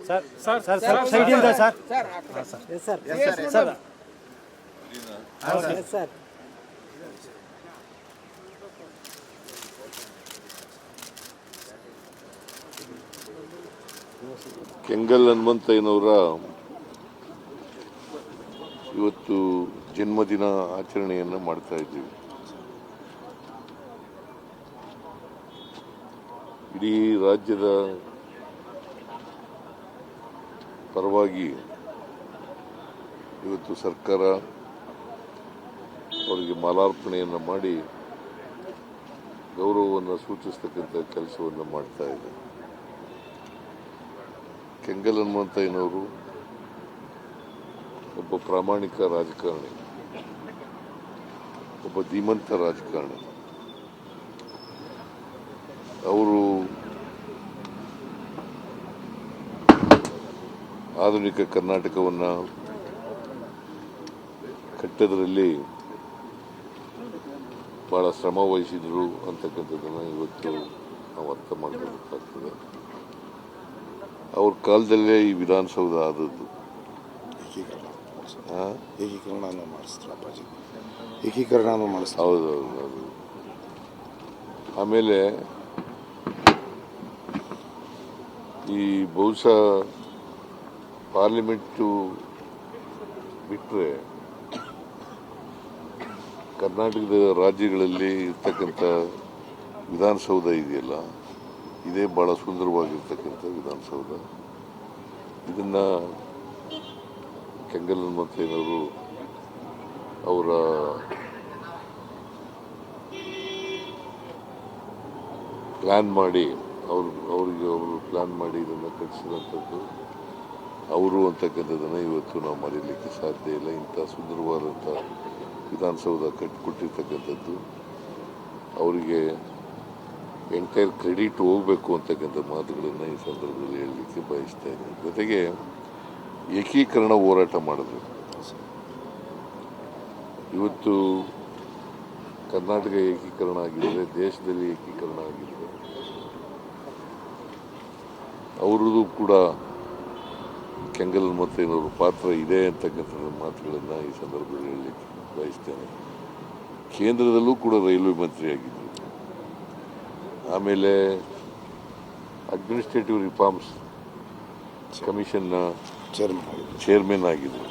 Sir sir sir sir ಸೈಡಿಂದ sir yes sir sir yes sir Kengal ಹನುಮಂತಯ್ಯನವರ ಇವತ್ತು ಜನ್ಮದಿನ ಆಚರಣೆಯನ್ನು ಮಾಡ್ತಾ ಇದ್ದೀವಿ. ಇಡೀ ರಾಜ್ಯದ ಪರವಾಗಿ ಇವತ್ತು ಸರ್ಕಾರ ಅವರಿಗೆ ಮಾಲಾರ್ಪಣೆಯನ್ನು ಮಾಡಿ ಗೌರವವನ್ನು ಸೂಚಿಸ್ತಕ್ಕಂಥ ಕೆಲಸವನ್ನು ಮಾಡ್ತಾ ಇದೆ. ಕೆಂಗಲ್ ಹನುಮಂತಯ್ಯನವರು ಒಬ್ಬ ಪ್ರಾಮಾಣಿಕ ರಾಜಕಾರಣಿ, ಒಬ್ಬ ಧೀಮಂತ ರಾಜಕಾರಣಿ. ಅವರು ಆಧುನಿಕ ಕರ್ನಾಟಕವನ್ನು ಕಟ್ಟೋದ್ರಲ್ಲಿ ಬಹಳ ಶ್ರಮ ವಹಿಸಿದ್ರು ಅಂತಕ್ಕಂಥದ್ದನ್ನು ಇವತ್ತು ನಾವು ಅರ್ಥ ಮಾಡಬೇಕಾಗ್ತದೆ. ಅವ್ರ ಕಾಲದಲ್ಲೇ ಈ ವಿಧಾನಸೌಧ ಆದದ್ದು. ಏಕೀಕರಣನೂ ಮಾಡಿಸ್ತಾರೆ ಅಪ್ಪಾಜಿ, ಏಕೀಕರಣನೂ ಮಾಡಿಸ್ತಾರೆ. ಹೌದೌದು. ಆಮೇಲೆ ಈ ಬಹುಶಃ ಪಾರ್ಲಿಮೆಂಟು ಬಿಟ್ಟರೆ ಕರ್ನಾಟಕದ ರಾಜ್ಯಗಳಲ್ಲಿ ಇರ್ತಕ್ಕಂಥ ವಿಧಾನಸೌಧ ಇದೆಯಲ್ಲ, ಇದೇ ಭಾಳ ಸುಂದರವಾಗಿರ್ತಕ್ಕಂಥ ವಿಧಾನಸೌಧ. ಇದನ್ನು ಕೆಂಗಲ್ ಹನುಮಂತಯ್ಯನವರು ಅವರ ಪ್ಲ್ಯಾನ್ ಮಾಡಿ ಅವರು ಪ್ಲ್ಯಾನ್ ಮಾಡಿ ಇದನ್ನು ಕಟ್ಟಿಸಿದಂಥದ್ದು ಅವರು ಅಂತಕ್ಕಂಥದ್ದನ್ನು ಇವತ್ತು ನಾವು ಮರೀಲಿಕ್ಕೆ ಸಾಧ್ಯ ಇಲ್ಲ. ಇಂಥ ಸುಂದರವಾದಂಥ ವಿಧಾನಸೌಧ ಕಟ್ಟಿಕೊಟ್ಟಿರ್ತಕ್ಕಂಥದ್ದು ಅವರಿಗೆ ಎಂಟೈರ್ ಕ್ರೆಡಿಟ್ ಹೋಗಬೇಕು ಅಂತಕ್ಕಂಥ ಮಾತುಗಳನ್ನು ಈ ಸಂದರ್ಭದಲ್ಲಿ ಹೇಳಲಿಕ್ಕೆ ಬಯಸ್ತಾ ಇದ್ದೀನಿ. ಜೊತೆಗೆ ಏಕೀಕರಣ ಹೋರಾಟ ಮಾಡಿದ್ರು. ಇವತ್ತು ಕರ್ನಾಟಕ ಏಕೀಕರಣ ಆಗಿದ್ರೆ, ದೇಶದಲ್ಲಿ ಏಕೀಕರಣ ಆಗಿದ್ರೆ, ಅವರದ್ದು ಕೂಡ ಕೆಂಗಲ್ ಹನುಮಂತಯ್ಯನವ್ರ ಪಾತ್ರ ಇದೆ ಅಂತಕ್ಕಂಥ ಮಾತುಗಳನ್ನು ಈ ಸಂದರ್ಭದಲ್ಲಿ ಹೇಳಲಿಕ್ಕೆ ಬಯಸ್ತೇನೆ. ಕೇಂದ್ರದಲ್ಲೂ ಕೂಡ ರೈಲ್ವೆ ಮಂತ್ರಿಯಾಗಿದ್ದರು. ಆಮೇಲೆ ಅಡ್ಮಿನಿಸ್ಟ್ರೇಟಿವ್ ರಿಫಾರ್ಮ್ಸ್ ಕಮಿಷನ್ನ ಚೇರ್ಮನ್ ಆಗಿದ್ದರು.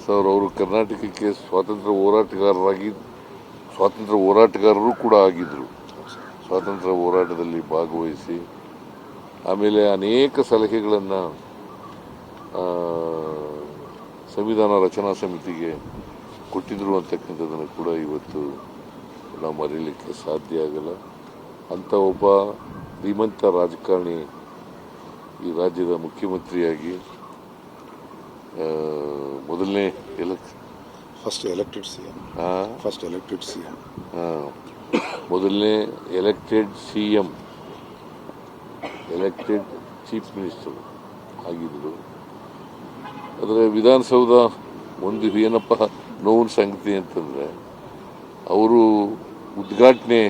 ಸೊ ಅವರು ಕರ್ನಾಟಕಕ್ಕೆ ಸ್ವಾತಂತ್ರ್ಯ ಹೋರಾಟಗಾರರು ಕೂಡ ಆಗಿದ್ದರು. ಸ್ವಾತಂತ್ರ್ಯ ಹೋರಾಟದಲ್ಲಿ ಭಾಗವಹಿಸಿ ಆಮೇಲೆ ಅನೇಕ ಸಲಹೆಗಳನ್ನು ಸಂವಿಧಾನ ರಚನಾ ಸಮಿತಿಗೆ ಕೊಟ್ಟಿದ್ದರು ಅಂತಕ್ಕಂಥದ್ದನ್ನು ಕೂಡ ಇವತ್ತು ನಾವು ಮರೀಲಿಕ್ಕೆ ಸಾಧ್ಯ ಆಗಲ್ಲ. ಅಂಥ ಒಬ್ಬ ಧೀಮಂತ ರಾಜಕಾರಣಿ ಈ ರಾಜ್ಯದ ಮುಖ್ಯಮಂತ್ರಿಯಾಗಿ ಮೊದಲನೇ ಮೊದಲನೇ ಎಲೆಕ್ಟೆಡ್ ಚೀಫ್ ಮಿನಿಸ್ಟರ್ ಆಗಿದ್ದರು. ಆದರೆ ವಿಧಾನಸೌಧ ಒಂದು ಏನಪ್ಪ ನೋವಿನ ಸಂಗತಿ ಅಂತಂದರೆ, ಅವರು ಉದ್ಘಾಟನೆ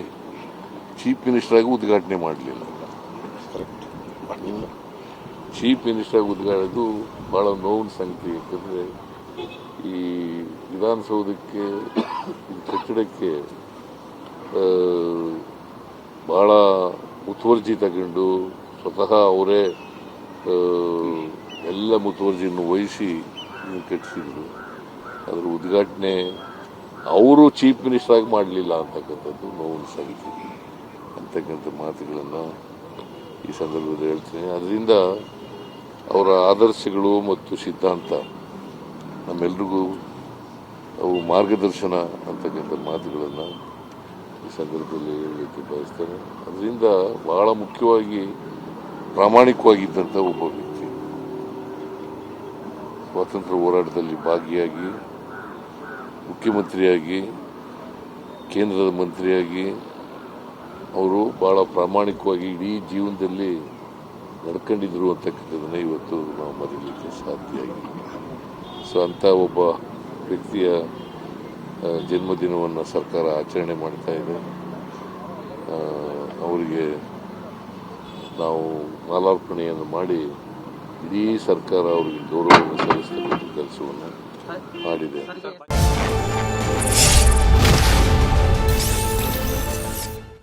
ಚೀಫ್ ಮಿನಿಸ್ಟರಾಗಿ ಉದ್ಘಾಟನೆ ಮಾಡಲಿಲ್ಲ. ಚೀಫ್ ಮಿನಿಸ್ಟರಾಗಿ ಉದ್ಘಾಟನೆ ಭಾಳ ನೋವಿನ ಸಂಗತಿ. ಯಾಕಂದರೆ ಈ ವಿಧಾನಸೌಧಕ್ಕೆ, ಈ ಕಟ್ಟಡಕ್ಕೆ ಭಾಳ ಮುತುವರ್ಜಿ ತಗೊಂಡು ಸ್ವತಃ ಅವರೇ ಎಲ್ಲ ಮುತುವರ್ಜಿಯನ್ನು ವಹಿಸಿ ಕಟ್ಟಿಸಿದ್ರು. ಅದರ ಉದ್ಘಾಟನೆ ಅವರು ಚೀಫ್ ಮಿನಿಸ್ಟರ್ ಆಗಿ ಮಾಡಲಿಲ್ಲ ಅಂತಕ್ಕಂಥದ್ದು ನೋವಿನ ಸಂಗತಿ ಅಂತಕ್ಕಂಥ ಮಾತುಗಳನ್ನು ಈ ಸಂದರ್ಭದಲ್ಲಿ ಹೇಳ್ತೀನಿ. ಅದರಿಂದ ಅವರ ಆದರ್ಶಗಳು ಮತ್ತು ಸಿದ್ಧಾಂತ ನಮ್ಮೆಲ್ರಿಗೂ ಅವು ಮಾರ್ಗದರ್ಶನ ಅಂತಕ್ಕಂಥ ಮಾತುಗಳನ್ನು ಈ ಸಂದರ್ಭದಲ್ಲಿ ಹೇಳಲಿಕ್ಕೆ ಬಯಸ್ತೇನೆ. ಅದರಿಂದ ಬಹಳ ಮುಖ್ಯವಾಗಿ ಪ್ರಾಮಾಣಿಕವಾಗಿದ್ದಂಥ ಒಬ್ಬ ವ್ಯಕ್ತಿ, ಸ್ವಾತಂತ್ರ್ಯ ಹೋರಾಟದಲ್ಲಿ ಭಾಗಿಯಾಗಿ, ಮುಖ್ಯಮಂತ್ರಿಯಾಗಿ, ಕೇಂದ್ರದ ಮಂತ್ರಿಯಾಗಿ ಅವರು ಭಾಳ ಪ್ರಾಮಾಣಿಕವಾಗಿ ಇಡೀ ಜೀವನದಲ್ಲಿ ನಡ್ಕೊಂಡಿದ್ರು ಅಂತಕ್ಕಂಥದ್ದನ್ನು ಇವತ್ತು ನಾವು ಮರೀಲಿಕ್ಕೆ ಸಾಧ್ಯ ಆಗಿದೆ. ಸೊ ಅಂಥ ಒಬ್ಬ ವ್ಯಕ್ತಿಯ ಜನ್ಮದಿನವನ್ನು ಸರ್ಕಾರ ಆಚರಣೆ ಮಾಡ್ತಾ ಇದೆ. ಅವರಿಗೆ ನಾವು ಮಾಲಾರ್ಪಣೆಯನ್ನು ಮಾಡಿ ಇಡೀ ಸರ್ಕಾರ ಅವರಿಗೆ ಗೌರವವನ್ನು ಸಲ್ಲಿಸ್ತಕ್ಕಂಥ ಕೆಲಸವನ್ನು ಮಾಡಿದೆ.